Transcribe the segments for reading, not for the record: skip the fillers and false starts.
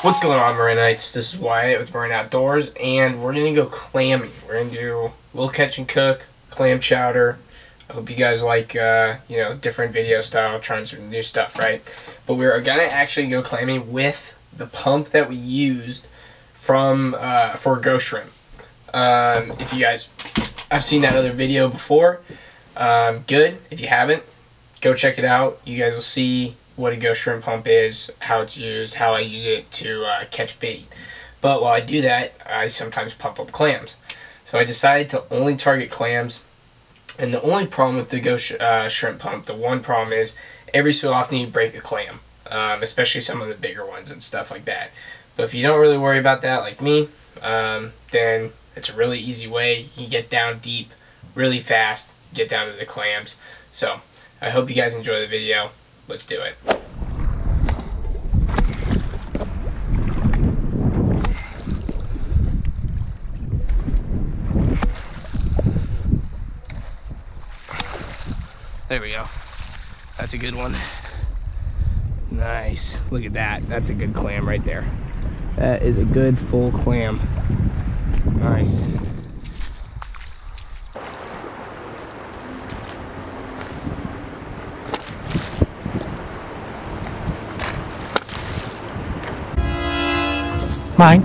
What's going on, Marinites? This is Wyatt with Marine Outdoors, and we're going to go clamming. We're going to do a little catch and cook, clam chowder. I hope you guys like, different video style, trying some new stuff, right? But we're going to actually go clamming with the pump that we used from for ghost shrimp. If you guys have seen that other video before, good. If you haven't, go check it out. You guys will see what a ghost shrimp pump is, how it's used, how I use it to catch bait. But while I do that, I sometimes pump up clams. So I decided to only target clams. And the only problem with the ghost shrimp pump, the one problem is every so often you break a clam, especially some of the bigger ones and stuff like that. But if you don't really worry about that like me, then it's a really easy way. You can get down deep really fast, get down to the clams. So I hope you guys enjoy the video. Let's do it. There we go. That's a good one. Nice. Look at that. That's a good clam right there. That is a good full clam. Nice. Mine.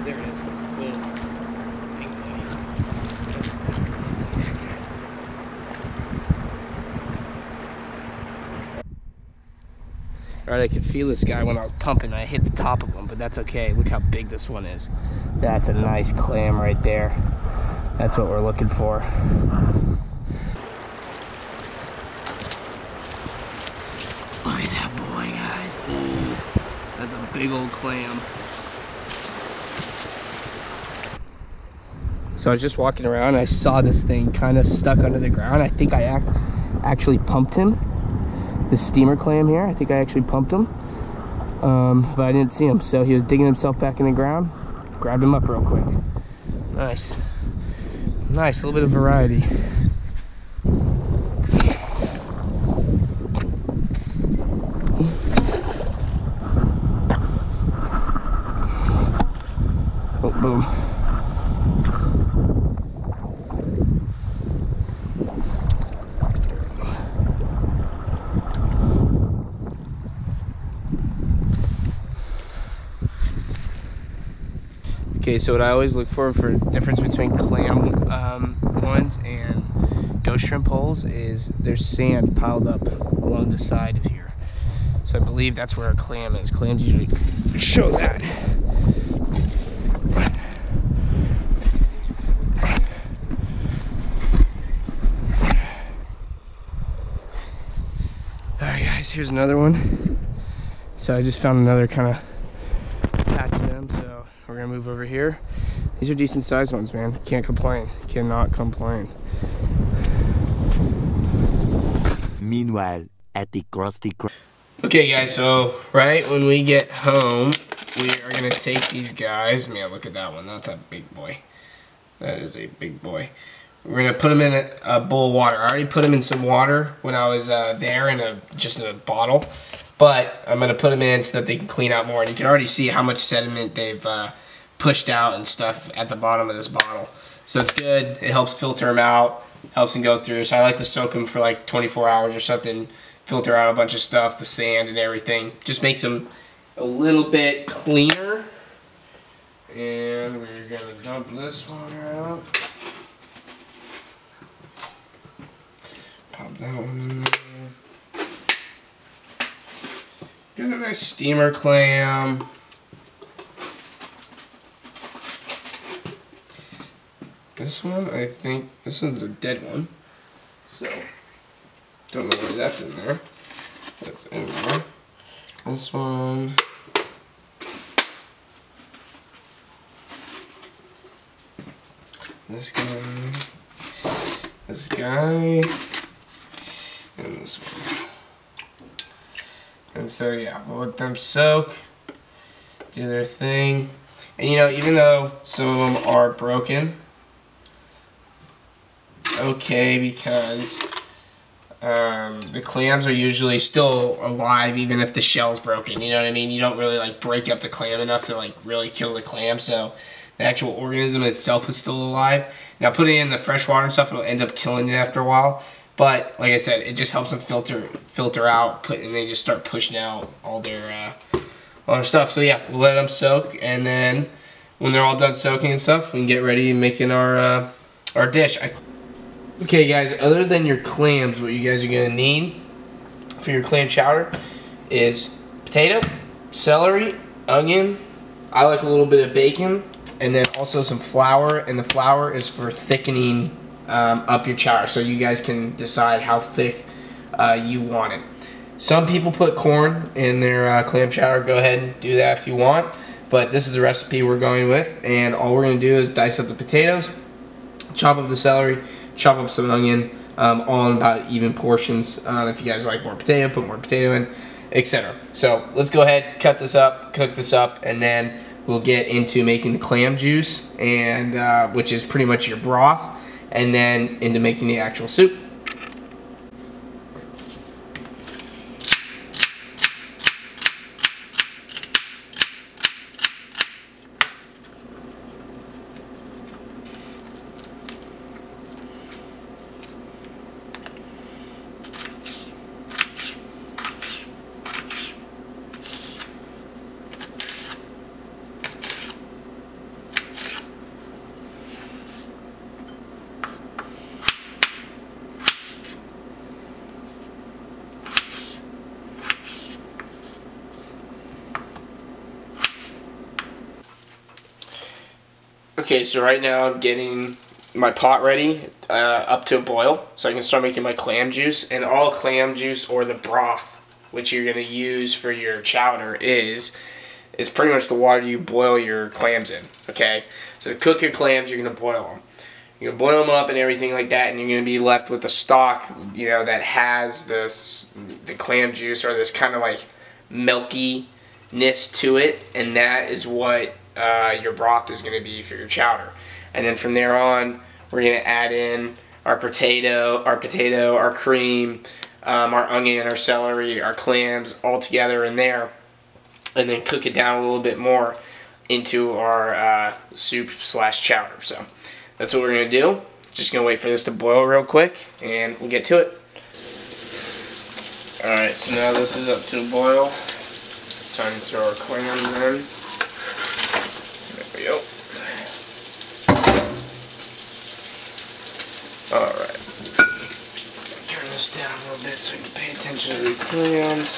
There it is. Boom. Pink buddy. Alright, I could feel this guy when I was pumping. I hit the top of him, but that's okay. Look how big this one is. That's a nice clam right there. That's what we're looking for. Look at that boy, guys. Ooh, that's a big old clam. So I was just walking around and I saw this thing kind of stuck under the ground. I think I actually pumped him. The steamer clam here, I think I actually pumped him, but I didn't see him, so he was digging himself back in the ground. Grabbed him up real quick. Nice. Nice, a little bit of variety. Oh, boom. Okay, so what I always look for difference between clam ones and ghost shrimp holes is there's sand piled up along the side of here. So I believe that's where a clam is. Clams usually show that. Alright guys, here's another one. So I just found another kind of patch of them, so we're gonna move over here. These are decent sized ones, man. Can't complain. Cannot complain. Meanwhile, at the Krusty Krab. Okay, guys. So right when we get home, we are gonna take these guys. Man, look at that one. That's a big boy. That is a big boy. We're gonna put them in a bowl of water. I already put them in some water when I was there in just in a bottle. But I'm going to put them in so that they can clean out more. And you can already see how much sediment they've pushed out and stuff at the bottom of this bottle. So it's good. It helps filter them out, helps them go through. So I like to soak them for like 24 hours or something, filter out a bunch of stuff, the sand and everything. Just makes them a little bit cleaner. And we're going to dump this water out. Pop that one in there. Get a nice steamer clam. This one, I think, this one's a dead one. So, don't know why that's in there. That's in there. This one. This guy. And this one. And so yeah, we'll let them soak. do their thing. And you know, even though some of them are broken, it's okay because the clams are usually still alive even if the shell's broken. You know what I mean? You don't really like break up the clam enough to like really kill the clam, so the actual organism itself is still alive. Now putting it in the fresh water and stuff, it'll end up killing it after a while. But like I said, it just helps them filter out, and they just start pushing out all their stuff. So yeah, we'll let them soak, and then when they're all done soaking and stuff, we can get ready making our dish. Okay guys, other than your clams, what you guys are going to need for your clam chowder is potato, celery, onion, I like a little bit of bacon, and then also some flour, and the flour is for thickening up your chowder, so you guys can decide how thick you want it. Some people put corn in their clam chowder. Go ahead and do that if you want, but this is the recipe we're going with, and all we're going to do is dice up the potatoes, chop up the celery, chop up some onion, all in about even portions. If you guys like more potato, put more potato in, etc. So let's go ahead, cut this up, cook this up, and then we'll get into making the clam juice, and which is pretty much your broth, and then into making the actual soup. Okay, so right now I'm getting my pot ready up to a boil so I can start making my clam juice. And all clam juice, or the broth, which you're going to use for your chowder, is pretty much the water you boil your clams in. Okay, so to cook your clams, you're going to boil them. You're going to boil them up and everything like that, and you're going to be left with the stock, you know, that has the clam juice, or this kind of like milkiness to it, and that is what your broth is going to be for your chowder. And then from there on, we're going to add in our potato, our cream, our onion, our celery, our clams, all together in there, and then cook it down a little bit more into our soup slash chowder. So that's what we're going to do. Just going to wait for this to boil real quick, and we'll get to it. Alright, so now this is up to a boil. Time to throw our clams in. Alright. Turn this down a little bit so you can pay attention to the clams.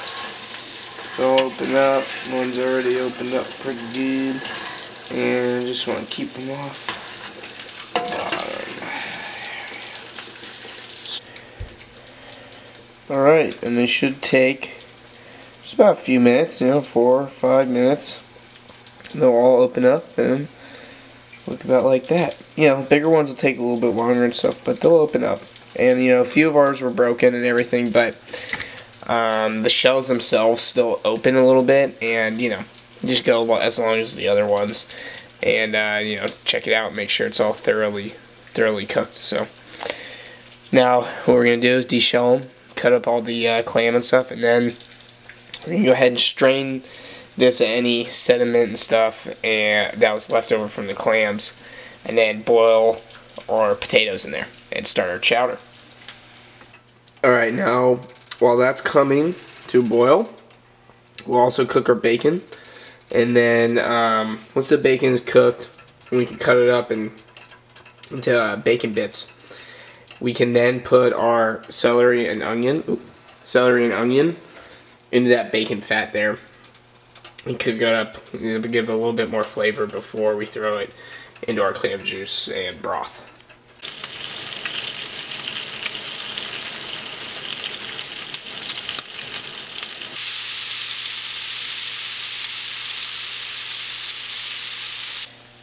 They'll open up. One's already opened up pretty good. And just want to keep them off the bottom. Alright, and they should take just about a few minutes, you know, 4 or 5 minutes. They'll all open up and look about like that. You know, bigger ones will take a little bit longer and stuff, but they'll open up. And, you know, a few of ours were broken and everything, but the shells themselves still open a little bit, and, you know, just go as long as the other ones. And, you know, check it out and make sure it's all thoroughly cooked. So, now what we're going to do is deshell them, cut up all the clam and stuff, and then we're going to go ahead and strain this any sediment and stuff and that was left over from the clams, and then boil our potatoes in there and start our chowder. Alright, now while that's coming to boil, we'll also cook our bacon, and then once the bacon is cooked, we can cut it up into bacon bits. We can then put our celery and onion into that bacon fat there and cook it up, you know, to give it a little bit more flavor before we throw it into our clam juice and broth.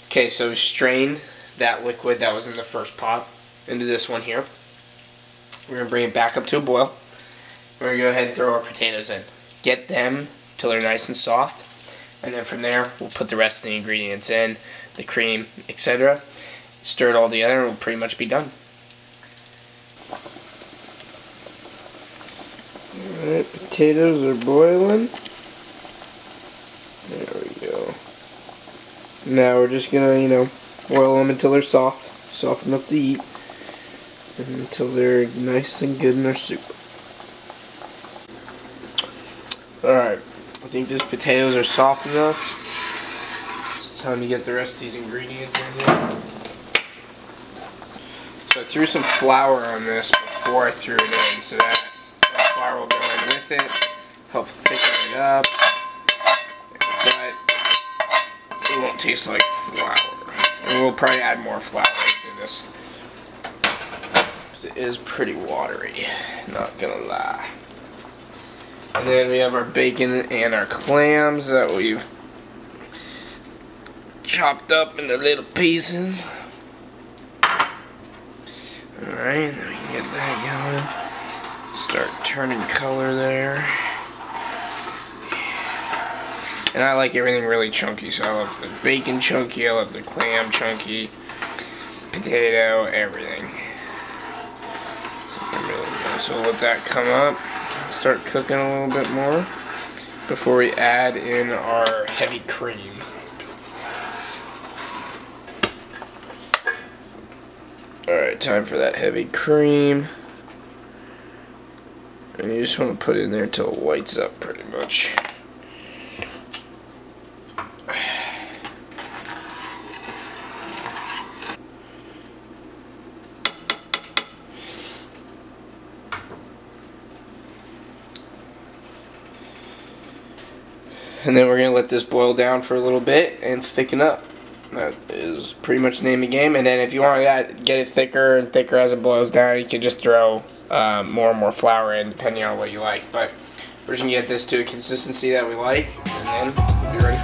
Okay, so strain that liquid that was in the first pot into this one here. We're going to bring it back up to a boil. We're going to go ahead and throw our potatoes in. Get them till they're nice and soft. And then from there, we'll put the rest of the ingredients in, the cream, etc. Stir it all together and we'll pretty much be done. Alright, potatoes are boiling. There we go. Now we're just gonna, boil them until they're soft. Soft enough to eat. And until they're nice and good in their soup. Alright, I think these potatoes are soft enough. It's time to get the rest of these ingredients in here. So I threw some flour on this before I threw it in, so that flour will go in with it, help thicken it up, but it won't taste like flour. And we'll probably add more flour to this, because it is pretty watery, not gonna lie. And then we have our bacon and our clams that we've chopped up into little pieces. Alright, then we can get that going. Start turning color there. And I like everything really chunky, so I love the bacon chunky, I love the clam chunky, potato, everything. So we'll let that come up. Start cooking a little bit more before we add in our heavy cream. Alright, time for that heavy cream. And you just want to put it in there until it whites up pretty much. And then we're going to let this boil down for a little bit and thicken up. That is pretty much the name of the game. And then if you want to get it thicker and thicker as it boils down, you can just throw more and more flour in depending on what you like. But we're just going to get this to a consistency that we like, and then we'll be ready